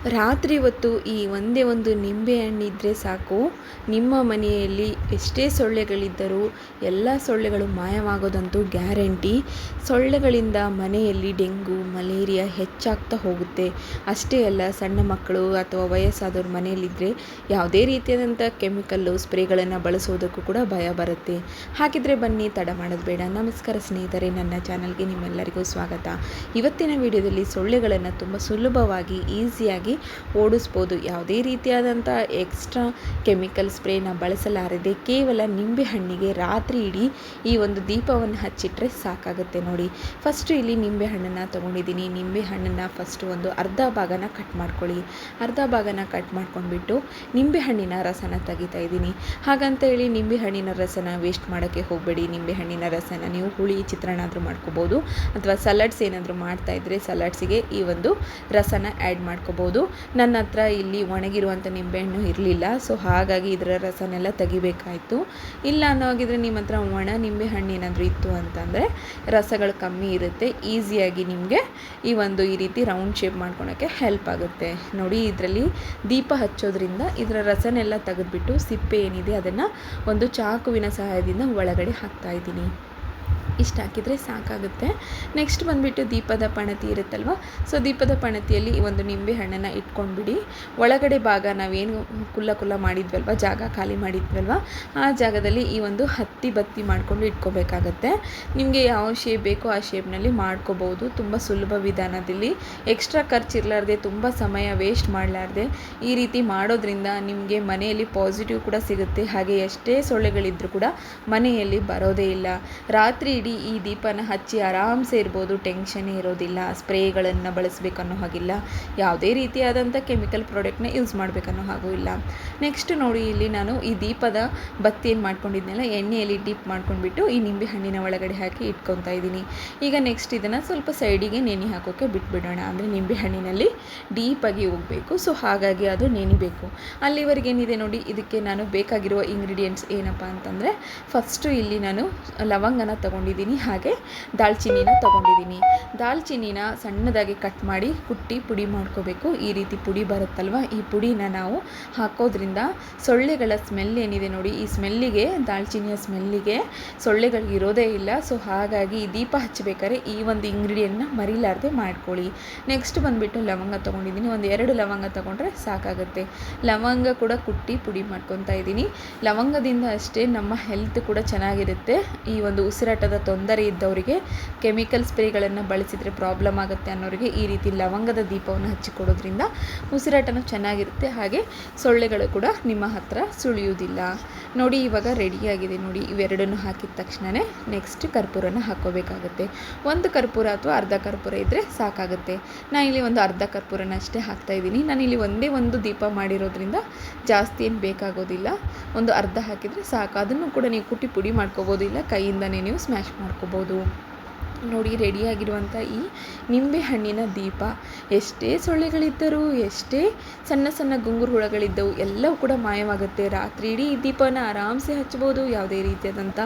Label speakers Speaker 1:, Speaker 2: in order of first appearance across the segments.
Speaker 1: ರಾತ್ರಿ ಹೊತ್ತು ಈ ಒಂದೇ ಒಂದು ನಿಂಬೆಹಣ್ಣಿದ್ದರೆ ಸಾಕು, ನಿಮ್ಮ ಮನೆಯಲ್ಲಿ ಎಷ್ಟೇ ಸೊಳ್ಳೆಗಳಿದ್ದರೂ ಎಲ್ಲ ಸೊಳ್ಳೆಗಳು ಮಾಯವಾಗೋದಂತೂ ಗ್ಯಾರಂಟಿ. ಸೊಳ್ಳೆಗಳಿಂದ ಮನೆಯಲ್ಲಿ ಡೆಂಗು ಮಲೇರಿಯಾ ಹೆಚ್ಚಾಗ್ತಾ ಹೋಗುತ್ತೆ. ಅಷ್ಟೇ ಅಲ್ಲ, ಸಣ್ಣ ಮಕ್ಕಳು ಅಥವಾ ವಯಸ್ಸಾದವ್ರ ಮನೆಯಲ್ಲಿದ್ದರೆ ಯಾವುದೇ ರೀತಿಯಾದಂಥ ಕೆಮಿಕಲ್ಲು ಸ್ಪ್ರೇಗಳನ್ನು ಬಳಸೋದಕ್ಕೂ ಕೂಡ ಭಯ ಬರುತ್ತೆ. ಹಾಗಿದ್ರೆ ಬನ್ನಿ, ತಡ ಮಾಡೋದು ಬೇಡ. ನಮಸ್ಕಾರ ಸ್ನೇಹಿತರೆ, ನನ್ನ ಚಾನಲ್ಗೆ ನಿಮ್ಮೆಲ್ಲರಿಗೂ ಸ್ವಾಗತ. ಇವತ್ತಿನ ವಿಡಿಯೋದಲ್ಲಿ ಸೊಳ್ಳೆಗಳನ್ನು ತುಂಬ ಸುಲಭವಾಗಿ ಈಸಿಯಾಗಿ ಓಡಿಸ್ಬೋದು. ಯಾವುದೇ ರೀತಿಯಾದಂಥ ಎಕ್ಸ್ಟ್ರಾ ಕೆಮಿಕಲ್ ಸ್ಪ್ರೇನ ಬಳಸಲಾರದೆ ಕೇವಲ ನಿಂಬೆಹಣ್ಣಿಗೆ ರಾತ್ರಿ ಇಡೀ ಈ ಒಂದು ದೀಪವನ್ನು ಹಚ್ಚಿಟ್ರೆ ಸಾಕಾಗುತ್ತೆ. ನೋಡಿ, ಫಸ್ಟು ಇಲ್ಲಿ ನಿಂಬೆಹಣ್ಣನ್ನು ತೊಗೊಂಡಿದ್ದೀನಿ. ನಿಂಬೆಹಣ್ಣನ್ನು ಫಸ್ಟು ಒಂದು ಅರ್ಧ ಭಾಗನ ಕಟ್ ಮಾಡ್ಕೊಳ್ಳಿ. ಅರ್ಧ ಭಾಗನ ಕಟ್ ಮಾಡ್ಕೊಂಡ್ಬಿಟ್ಟು ನಿಂಬೆಹಣ್ಣಿನ ರಸನ ತೆಗಿತಾ ಇದ್ದೀನಿ. ಹಾಗಂತ ಹೇಳಿ ನಿಂಬೆಹಣ್ಣಿನ ರಸನ ವೇಸ್ಟ್ ಮಾಡೋಕ್ಕೆ ಹೋಗಬೇಡಿ. ನಿಂಬೆಹಣ್ಣಿನ ರಸನ ನೀವು ಹುಳಿ ಚಿತ್ರಾನ್ನ ಆದರೂ ಮಾಡ್ಕೋಬೋದು, ಅಥವಾ ಸಲಾಡ್ಸ್ ಏನಾದರೂ ಮಾಡ್ತಾಯಿದ್ರೆ ಸಲಾಡ್ಸಿಗೆ ಈ ಒಂದು ರಸನ ಆ್ಯಡ್ ಮಾಡ್ಕೋಬೋದು. ನನ್ನ ಹತ್ರ ಇಲ್ಲಿ ಒಣಗಿರುವಂಥ ನಿಂಬೆಹಣ್ಣು ಇರಲಿಲ್ಲ, ಸೊ ಹಾಗಾಗಿ ಇದರ ರಸನೆಲ್ಲ ತೆಗಿಬೇಕಾಯಿತು. ಇಲ್ಲ ಅನ್ನೋಗಿದ್ರೆ ನಿಮ್ಮ ಹತ್ರ ಒಣ ನಿಂಬೆಹಣ್ಣು ಏನಾದರೂ ಇತ್ತು ಅಂತಂದರೆ ರಸಗಳು ಕಮ್ಮಿ ಇರುತ್ತೆ, ಈಸಿಯಾಗಿ ನಿಮಗೆ ಈ ರೀತಿ ರೌಂಡ್ ಶೇಪ್ ಮಾಡ್ಕೊಳಕ್ಕೆ ಹೆಲ್ಪ್ ಆಗುತ್ತೆ. ನೋಡಿ, ಇದರಲ್ಲಿ ದೀಪ ಹಚ್ಚೋದ್ರಿಂದ ಇದರ ರಸನೆಲ್ಲ ತೆಗೆದುಬಿಟ್ಟು ಸಿಪ್ಪೆ ಏನಿದೆ ಅದನ್ನು ಒಂದು ಚಾಕುವಿನ ಸಹಾಯದಿಂದ ಒಳಗಡೆ ಹಾಕ್ತಾ ಇದ್ದೀನಿ. ಇಷ್ಟು ಹಾಕಿದರೆ ಸಾಕಾಗುತ್ತೆ. ನೆಕ್ಸ್ಟ್ ಬಂದುಬಿಟ್ಟು ದೀಪದ ಪಣತಿ ಇರುತ್ತಲ್ವ, ಸೊ ದೀಪದ ಪಣತಿಯಲ್ಲಿ ಈ ಒಂದು ನಿಂಬೆ ಹಣ್ಣನ್ನು ಇಟ್ಕೊಂಡ್ಬಿಡಿ. ಒಳಗಡೆ ಭಾಗ ನಾವೇನು ಕುಲ್ಲ ಮಾಡಿದ್ವಲ್ವ, ಜಾಗ ಖಾಲಿ ಮಾಡಿದ್ವಲ್ವ, ಆ ಜಾಗದಲ್ಲಿ ಈ ಒಂದು ಹತ್ತಿ ಬತ್ತಿ ಮಾಡಿಕೊಂಡು ಇಟ್ಕೋಬೇಕಾಗತ್ತೆ. ನಿಮಗೆ ಯಾವ ಶೇಪ್ ಬೇಕೋ ಆ ಶೇಪ್ನಲ್ಲಿ ಮಾಡ್ಕೋಬೋದು. ತುಂಬ ಸುಲಭ ವಿಧಾನದಲ್ಲಿ, ಎಕ್ಸ್ಟ್ರಾ ಖರ್ಚು ಇರಲಾರ್ದೆ, ತುಂಬ ಸಮಯ ವೇಸ್ಟ್ ಮಾಡಲಾರ್ದೆ ಈ ರೀತಿ ಮಾಡೋದ್ರಿಂದ ನಿಮಗೆ ಮನೆಯಲ್ಲಿ ಪಾಸಿಟಿವ್ ಕೂಡ ಸಿಗುತ್ತೆ. ಹಾಗೆ ಎಷ್ಟೇ ಸೊಳ್ಳೆಗಳಿದ್ದರೂ ಕೂಡ ಮನೆಯಲ್ಲಿ ಬರೋದೇ ಇಲ್ಲ. ರಾತ್ರಿ ಇಡೀ ಈ ದೀಪನ ಹಚ್ಚಿ ಆರಾಮ್ಸೆ ಇರ್ಬೋದು, ಟೆನ್ಷನ್ನೇ ಇರೋದಿಲ್ಲ. ಸ್ಪ್ರೇಗಳನ್ನು ಬಳಸಬೇಕನ್ನೋ ಹಾಗಿಲ್ಲ, ಯಾವುದೇ ರೀತಿಯಾದಂಥ ಕೆಮಿಕಲ್ ಪ್ರಾಡಕ್ಟ್ನ ಯೂಸ್ ಮಾಡಬೇಕನ್ನೋ ಹಾಗೂ ಇಲ್ಲ. ನೆಕ್ಸ್ಟ್ ನೋಡಿ, ಇಲ್ಲಿ ನಾನು ಈ ದೀಪದ ಬತ್ತಿ ಏನು ಮಾಡ್ಕೊಂಡಿದ್ನೆಲ್ಲ ಎಣ್ಣೆಯಲ್ಲಿ ಡಿಪ್ ಮಾಡ್ಕೊಂಡ್ಬಿಟ್ಟು ಈ ನಿಂಬೆ ಹಣ್ಣಿನ ಒಳಗಡೆ ಹಾಕಿ ಇಟ್ಕೊತಾ ಇದ್ದೀನಿ. ಈಗ ನೆಕ್ಸ್ಟ್ ಇದನ್ನು ಸ್ವಲ್ಪ ಸೈಡಿಗೆ ನೆನೆ ಹಾಕೋಕ್ಕೆ ಬಿಟ್ಬಿಡೋಣ. ಅಂದರೆ ನಿಂಬೆ ಹಣ್ಣಿನಲ್ಲಿ ಡೀಪಾಗಿ ಹೋಗಬೇಕು, ಸೊ ಹಾಗಾಗಿ ಅದು ನೆನಿಬೇಕು. ಅಲ್ಲಿವರೆಗೆ ಏನಿದೆ ನೋಡಿ, ಇದಕ್ಕೆ ನಾನು ಬೇಕಾಗಿರುವ ಇಂಗ್ರೀಡಿಯೆಂಟ್ಸ್ ಏನಪ್ಪ ಅಂತಂದರೆ, ಫಸ್ಟು ಇಲ್ಲಿ ನಾನು ಲವಂಗನ ತೊಗೊಂಡಿದ್ದೀನಿ, ಹಾಗೆ ದಾಲ್ಚಿನ್ನಿನ ತೊಗೊಂಡಿದ್ದೀನಿ. ದಾಲ್ಚಿನ್ನಿನ ಸಣ್ಣದಾಗಿ ಕಟ್ ಮಾಡಿ ಕುಟ್ಟಿ ಪುಡಿ ಮಾಡ್ಕೋಬೇಕು. ಈ ರೀತಿ ಪುಡಿ ಬರುತ್ತಲ್ವ, ಈ ಪುಡಿನ ನಾವು ಹಾಕೋದ್ರಿಂದ ಸೊಳ್ಳೆಗಳ ಸ್ಮೆಲ್ ಏನಿದೆ ನೋಡಿ, ಈ ಸ್ಮೆಲ್ಲಿಗೆ, ದಾಲ್ಚಿನ್ನಿಯ ಸ್ಮೆಲ್ಲಿಗೆ ಸೊಳ್ಳೆಗಳಿಗೆ ಇರೋದೇ ಇಲ್ಲ. ಸೊ ಹಾಗಾಗಿ ಈ ದೀಪ ಹಚ್ಚಬೇಕಾದ್ರೆ ಈ ಒಂದು ಇಂಗ್ರೀಡಿಯೆಂಟ್ನ ಮರಿಲಾರ್ದೆ ಮಾಡ್ಕೊಳ್ಳಿ. ನೆಕ್ಸ್ಟ್ ಬಂದುಬಿಟ್ಟು ಲವಂಗ ತೊಗೊಂಡಿದ್ದೀನಿ. ಒಂದು 2 ಲವಂಗ ತೊಗೊಂಡ್ರೆ ಸಾಕಾಗುತ್ತೆ. ಲವಂಗ ಕೂಡ ಕುಟ್ಟಿ ಪುಡಿ ಮಾಡ್ಕೊತಾ ಇದ್ದೀನಿ. ಲವಂಗದಿಂದ ಅಷ್ಟೇ ನಮ್ಮ ಹೆಲ್ತ್ ಕೂಡ ಚೆನ್ನಾಗಿರುತ್ತೆ. ಈ ಒಂದು ಉಸಿರಾಟದ ತೊಂದರೆ ಇದ್ದವರಿಗೆ, ಕೆಮಿಕಲ್ ಸ್ಪ್ರೇಗಳನ್ನು ಬಳಸಿದರೆ ಪ್ರಾಬ್ಲಮ್ ಆಗುತ್ತೆ ಅನ್ನೋರಿಗೆ ಈ ರೀತಿ ಲವಂಗದ ದೀಪವನ್ನು ಹಚ್ಚಿಕೊಡೋದ್ರಿಂದ ಉಸಿರಾಟನೂ ಚೆನ್ನಾಗಿರುತ್ತೆ, ಹಾಗೆ ಸೊಳ್ಳೆಗಳು ಕೂಡ ನಿಮ್ಮ ಹತ್ರ ಸುಳಿಯುವುದಿಲ್ಲ. ನೋಡಿ, ಇವಾಗ ರೆಡಿಯಾಗಿದೆ. ನೋಡಿ, ಇವೆರಡನ್ನು ಹಾಕಿದ ತಕ್ಷಣವೇ ನೆಕ್ಸ್ಟ್ ಕರ್ಪೂರನ ಹಾಕ್ಕೋಬೇಕಾಗುತ್ತೆ. ಒಂದು ಕರ್ಪೂರ ಅಥವಾ ಅರ್ಧ ಕರ್ಪೂರ ಇದ್ದರೆ ಸಾಕಾಗುತ್ತೆ. ನಾನಿಲ್ಲಿ ಒಂದು ಅರ್ಧ ಕರ್ಪೂರನ ಅಷ್ಟೇ ಹಾಕ್ತಾಯಿದ್ದೀನಿ. ನಾನಿಲ್ಲಿ ಒಂದೇ ಒಂದು ದೀಪ ಮಾಡಿರೋದ್ರಿಂದ ಜಾಸ್ತಿ ಏನು ಬೇಕಾಗೋದಿಲ್ಲ. ಒಂದು ಅರ್ಧ ಹಾಕಿದರೆ ಸಾಕು. ಅದನ್ನು ಕೂಡ ನೀವು ಕುಟ್ಟಿ ಪುಡಿ ಮಾಡ್ಕೋಬೋದು, ಇಲ್ಲ ಕೈಯಿಂದನೇ ನೀವು ಸ್ಮ್ಯಾಶ್ ಮಾಡ್ಕೋಬೋದು. ನೋಡಿ, ರೆಡಿಯಾಗಿರುವಂಥ ಈ ನಿಂಬೆ ಹಣ್ಣಿನ ದೀಪ, ಎಷ್ಟೇ ಸೊಳ್ಳೆಗಳಿದ್ದರೂ, ಎಷ್ಟೇ ಸಣ್ಣ ಸಣ್ಣ ಗುಂಗುರು ಹುಳಗಳಿದ್ದವು, ಎಲ್ಲವೂ ಕೂಡ ಮಾಯವಾಗುತ್ತೆ. ರಾತ್ರಿ ಇಡೀ ಈ ದೀಪನ ಆರಾಮ್ಸೆ ಹಚ್ಬೋದು. ಯಾವುದೇ ರೀತಿಯಾದಂಥ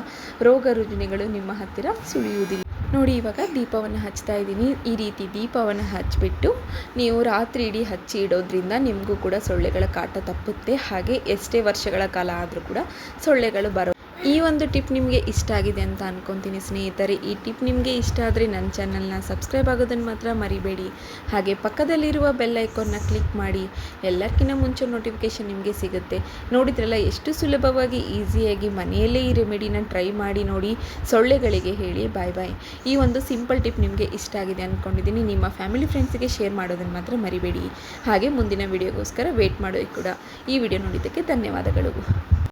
Speaker 1: ರೋಗ ರುಜಿನಗಳು ನಿಮ್ಮ ಹತ್ತಿರ ಸುಳಿಯುವುದಿಲ್ಲ. ನೋಡಿ, ಇವಾಗ ದೀಪವನ್ನು ಹಚ್ತಾ ಇದ್ದೀನಿ. ಈ ರೀತಿ ದೀಪವನ್ನು ಹಚ್ಚಿಬಿಟ್ಟು ನೀವು ರಾತ್ರಿ ಇಡೀ ಹಚ್ಚಿ ಇಡೋದ್ರಿಂದ ನಿಮಗೂ ಕೂಡ ಸೊಳ್ಳೆಗಳ ಕಾಟ ತಪ್ಪುತ್ತೆ. ಹಾಗೆ ಎಷ್ಟೇ ವರ್ಷಗಳ ಕಾಲ ಆದರೂ ಕೂಡ ಸೊಳ್ಳೆಗಳು ಬರೋ. ಈ ಒಂದು ಟಿಪ್ ನಿಮಗೆ ಇಷ್ಟ ಆಗಿದೆ ಅಂತ ಅಂದ್ಕೊತೀನಿ ಸ್ನೇಹಿತರೆ. ಈ ಟಿಪ್ ನಿಮಗೆ ಇಷ್ಟ ಆದರೆ ನನ್ನ ಚಾನಲ್ನ ಸಬ್ಸ್ಕ್ರೈಬ್ ಆಗೋದನ್ನು ಮಾತ್ರ ಮರಿಬೇಡಿ. ಹಾಗೆ ಪಕ್ಕದಲ್ಲಿರುವ ಬೆಲ್ ಐಕಾನ್ನ ಕ್ಲಿಕ್ ಮಾಡಿ, ಎಲ್ಲಕ್ಕಿಂತ ಮುಂಚೆ ನೋಟಿಫಿಕೇಷನ್ ನಿಮಗೆ ಸಿಗುತ್ತೆ. ನೋಡಿದ್ರಲ್ಲ, ಎಷ್ಟು ಸುಲಭವಾಗಿ ಈಸಿಯಾಗಿ ಮನೆಯಲ್ಲೇ ಈ ರೆಮಿಡಿನ ಟ್ರೈ ಮಾಡಿ ನೋಡಿ. ಸೊಳ್ಳೆಗಳಿಗೆ ಹೇಳಿ ಬಾಯ್ ಬಾಯ್. ಈ ಒಂದು ಸಿಂಪಲ್ ಟಿಪ್ ನಿಮಗೆ ಇಷ್ಟ ಆಗಿದೆ ಅಂದ್ಕೊಂಡಿದ್ದೀನಿ. ನಿಮ್ಮ ಫ್ಯಾಮಿಲಿ ಫ್ರೆಂಡ್ಸಿಗೆ ಶೇರ್ ಮಾಡೋದನ್ನು ಮಾತ್ರ ಮರಿಬೇಡಿ. ಹಾಗೆ ಮುಂದಿನ ವಿಡಿಯೋಗೋಸ್ಕರ ವೇಟ್ ಮಾಡೋದು ಕೂಡ. ಈ ವಿಡಿಯೋ ನೋಡಿದ್ದಕ್ಕೆ ಧನ್ಯವಾದಗಳು.